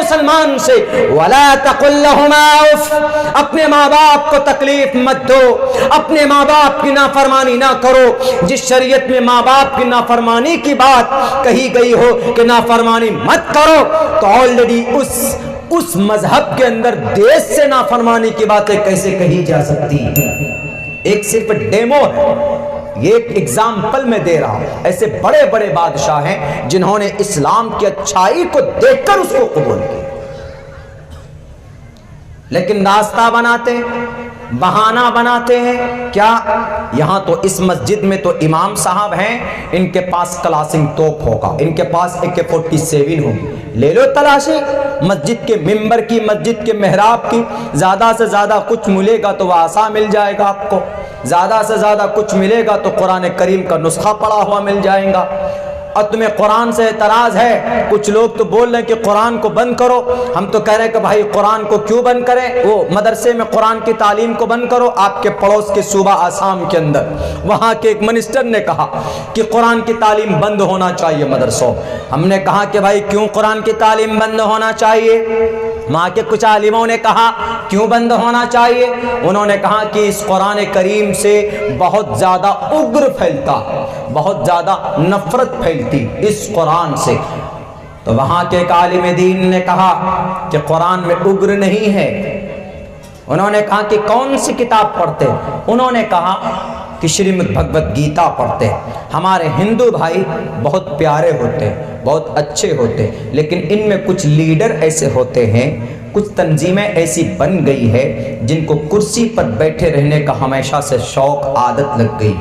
مسلمان سے ولا تقل لهما اف، اپنے ماں باپ کو تکلیف مت دو، اپنے ماں باپ کی نافرمانی نہ کرو۔ جس شریعت میں ماں باپ کی نافرمانی کی بات کہی گئی ہو کہ نافرمانی مت کرو، تو آلریڈی اس مذہب کے اندر دیش سے نافرمانی کی باتیں کیسے کہی جا سکتی؟ ایک صرف ڈیمو ہے، یہ ایک ایگزامپل میں دے رہا ہوں۔ ایسے بڑے بڑے بادشاہ ہیں جنہوں نے اسلام کی اچھائی کو دیکھ کر اس کو قبول کیا، لیکن راستہ بناتے ہیں، بہانہ بناتے ہیں۔ کیا یہاں تو اس مسجد میں تو امام صاحب ہیں، ان کے پاس کلاسنگ توپ ہوگا، ان کے پاس AK-47 ہوگی، لے لو تلاشی مسجد کے ممبر کی، مسجد کے محراب کی۔ زیادہ سے زیادہ کچھ ملے گا تو وہ عصا مل جائے گا آپ کو، زیادہ سے زیادہ کچھ ملے گا تو قرآن کریم کا نسخہ پڑا ہوا مل جائے گا۔ اور تمہیں قرآن سے اعتراض ہے، کچھ لوگ تو بول رہے ہیں کہ قرآن کو بند کرو، ہم تو کہہ رہے ہیں کہ بھائی قرآن کو کیوں بند کریں، وہ مدرسے میں قرآن کی تعلیم کو بند کرو۔ آپ کے پڑوس کے صوبہ آسام کے اندر وہاں کے ایک منسٹر نے کہا کہ قرآن کی تعلیم بند ہونا چاہیے مدرسوں۔ ہم نے کہا کہ بھائی کیوں قرآن کی تعلیم بند ہونا چاہیے؟ وہاں کے کچھ عالموں نے کہا کیوں بند ہونا چاہیے؟ انہوں نے کہا کہ اس قرآن کریم سے بہت زیادہ اگر پھیلتا، بہت زیادہ نفرت پھیلتی اس قرآن سے۔ تو وہاں کے ایک عالم دین نے کہا کہ قرآن میں اگر نہیں ہے۔ انہوں نے کہا کہ کون سی کتاب پڑھتے؟ انہوں نے کہا کہ شریمد بھگوت گیتا پڑھتے۔ ہمارے ہندو بھائی بہت پیارے ہوتے ہیں، بہت اچھے ہوتے ہیں، لیکن ان میں کچھ لیڈر ایسے ہوتے ہیں، کچھ تنظیمیں ایسی بن گئی ہے جن کو کرسی پر بیٹھے رہنے کا ہمیشہ سے شوق، عادت لگ گئی،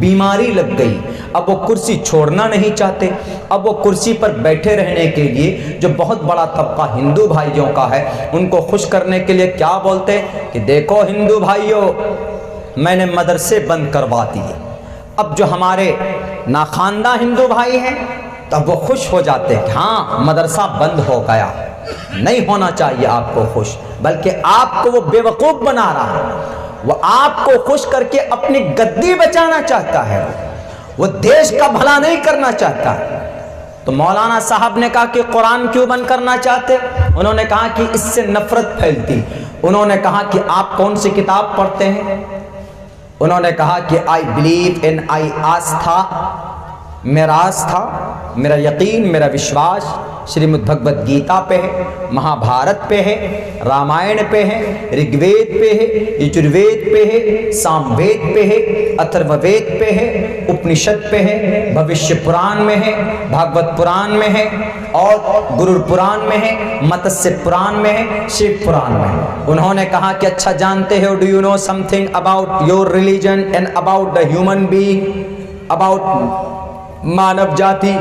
بیماری لگ گئی۔ اب وہ کرسی چھوڑنا نہیں چاہتے، اب وہ کرسی پر بیٹھے رہنے کے لیے جو بہت بڑا طبقہ ہندو بھائیوں کا ہے ان کو خوش کرنے کے لیے کیا بولتے کہ دیکھو ہندو بھائیوں، میں نے مدرسے بند کروا دیے۔ اب جو ہمارے ناخواندہ ہندو بھائی ہیں تب وہ خوش ہو جاتے ہیں کہ ہاں مدرسہ بند ہو گیا۔ نہیں ہونا چاہیے آپ کو خوش، بلکہ آپ کو وہ بے وقوف بنا رہا ہے۔ وہ آپ کو خوش کر کے اپنی گدی بچانا چاہتا ہے، وہ دیش کا بھلا نہیں کرنا چاہتا ہے۔ تو مولانا صاحب نے کہا کہ قرآن کیوں بند کرنا چاہتے؟ انہوں نے کہا کہ اس سے نفرت پھیلتی۔ انہوں نے کہا کہ آپ کون سی کتاب پڑھتے ہیں؟ انہوں نے کہا کہ آئی بلیو ان، آئی آستھا، میرا آستھا، میرا یقین، میرا وشواس شریمد بھگوت گیتا پہ ہے، مہا بھارت پہ ہے، رامائن پہ ہے، رگ وید پہ ہے، یجروید پہ ہے، سام وید پہ ہے، اتھرو وید پہ ہے، اپنشد پہ ہے، بھوشیہ پران میں ہے، بھاگوت پران میں ہے، اور گرور پران میں ہے، متسیہ پران میں ہے، شیو پران میں ہے۔ انہوں نے کہا کہ اچھا جانتے ہو، do you know something about your religion and about the human being, about مانو جاتی،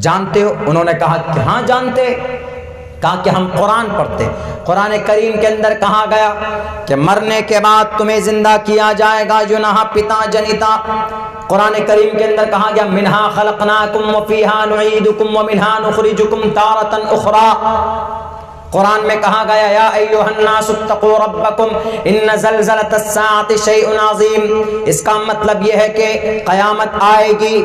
جانتے ہو؟ انہوں نے کہا کہ ہاں جانتے۔ کہا کہ ہم قرآن پڑھتے۔ قرآن کریم کے اندر کہا گیا کہ مرنے کے بعد تمہیں زندہ کیا جائے گا، جناح پتا جنیتا۔ قرآن کریم کے اندر کہا گیا منہا خلقناکم وفیہا نعیدکم ومنہا نخرجکم تارۃ اخری۔ قرآن میں کہا گیا یا ایھا الناس اتقوا ربکم ان زلزلۃ الساعۃ شیء عظیم۔ اس کا مطلب یہ ہے کہ قیامت آئے گی۔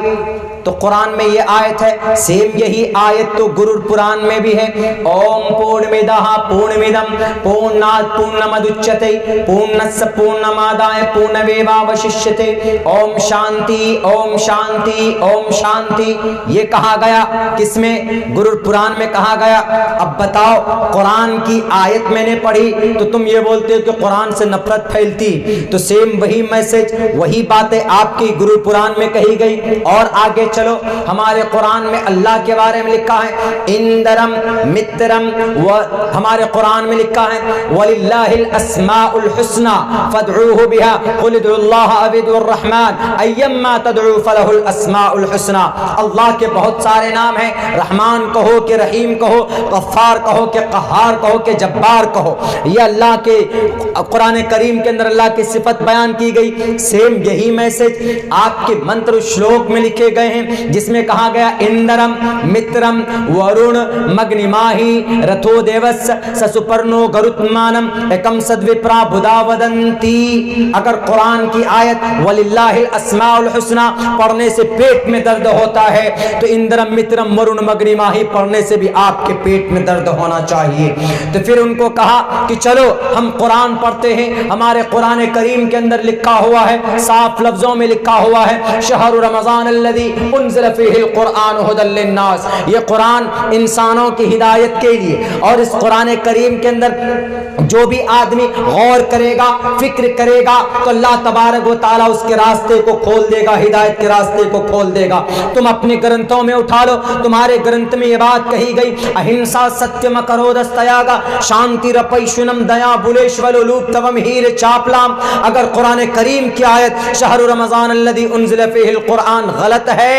تو قرآن میں یہ آیت ہے، سیم یہی آیت تو گرور پران میں بھی ہے۔ اوم پورنمیدہ پورنمیدم پورنات پورنمدچتے پورنس پورنمادائے پورنمیواوششیتے اوم شانتی اوم شانتی اوم شانتی۔ یہ کہا گیا کس میں؟ گرور پران میں کہا گیا۔ اب بتاؤ قرآن کی آیت میں نے پڑھی تو تم یہ بولتے ہو کہ قرآن سے نفرت پھیلتی، تو سیم وہی میسج، وہی باتیں آپ کی گرور پران میں کہی گئی۔ اور آگے چلو، ہمارے قرآن میں اللہ کے بارے میں لکھا ہے اندرم مترم، ہمارے قرآن میں لکھا ہے وَلِلَّهِ الْأَسْمَاءُ الْحُسْنَى فَادْعُوهُ بِهَا قُلِ ادْعُوا اللَّهَ أَوِ ادْعُوا الرَّحْمَٰنَ أَيَّمَّا تَدْعُوا فَلَهُ الْأَسْمَاءُ الْحُسْنَى۔ اللہ کے بہت سارے نام ہیں، رحمان کہو کہ رحیم کہو، غفار کہو کہ قہار قہار کہو کہ جبار کہو، یہ اللہ کے قرآن کریم کے اندر اللہ کی صفت بیان کی گئی۔ سیم یہی میسج آپ کے منتر شلوک میں لکھے گئے ہیں، جس میں کہا گیا اندرم مترم ورون مگنماہی رتھو دیوس سسپرنو گرتمانم ایکم سدوپرا بھدا ودنتی۔ اگر قرآن کی آیت وللہ الاسماء الحسنى پڑھنے سے پیٹ میں درد ہوتا ہے تو اندرم مترم ورون مگنماہی پڑھنے سے بھی آپ کے پیٹ میں درد ہونا چاہیے۔ تو پھر ان کو کہا کہ چلو ہم قرآن پڑھتے ہیں، ہمارے قرآن کریم کے اندر لکھا ہوا ہے، صاف لفظوں میں لکھا ہوا ہے شہر رمضان الذی انزل فیہ القرآن ھدی للناس، یہ قرآن انسانوں کی ہدایت کے لیے، اور اس قرآن کریم کے اندر جو بھی آدمی غور کرے گا، فکر کرے گا تو اللہ تبارک و تعالیٰ اس کے راستے کو کھول دے گا، ہدایت کے راستے کو کھول دے گا۔ تم اپنے گرنتھوں میں اٹھا لو، تمہارے گرنتھ میں یہ بات کہی گئی اہنسا ستیم کرودستیاگا شانتی رپیشنم دیا بلیشولولوپ توم ہیر چاپلام۔ اگر قرآن کریم کی آیت شہر رمضان الذی انزل فیہ القرآن غلط ہے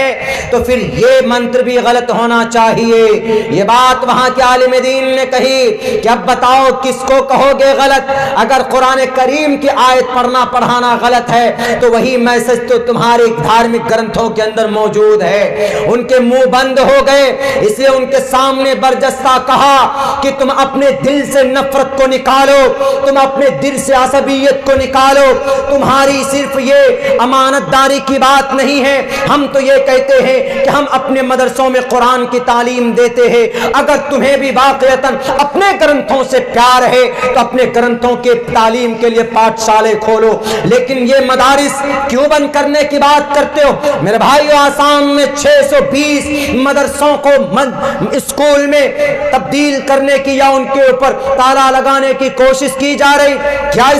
تو پھر یہ منتر بھی غلط ہونا چاہیے۔ یہ بات وہاں کے عالم دین نے کہی کہ اب بتاؤ کس کو کہو گے غلط؟ اگر قرآن کریم کی آیت پڑھنا پڑھانا غلط ہے تو وہی میسج تو تمہارے دھارمک گرنتھوں کے اندر موجود ہے۔ ان کے منہ بند ہو گئے، اس لیے ان کے سامنے برجستہ کہا کہ تم اپنے دل سے نفرت کو نکالو، تم اپنے دل سے عصبیت کو نکالو، تمہاری صرف یہ امانت داری کی بات نہیں ہے، ہم تو یہ کہتے ہیں کہ ہم اپنے مدرسوں میں قرآن کی تعلیم دیتے ہیں۔ اگر تمہیں بھی واقعتاً اپنے گرنتھوں سے پیار ہے تو اپنے گرنتھوں کے تعلیم کے لیے پاٹھ شالے کھولو، لیکن یہ مدارس کیوں بند کرنے کی بات کرتے ہو؟ میرے بھائیو، آسام میں 620 مدرسوں کو اسکول میں تبدیل کرنے کی یا ان کے اوپر تالا لگانے کی کوشش کی جا رہی، کیا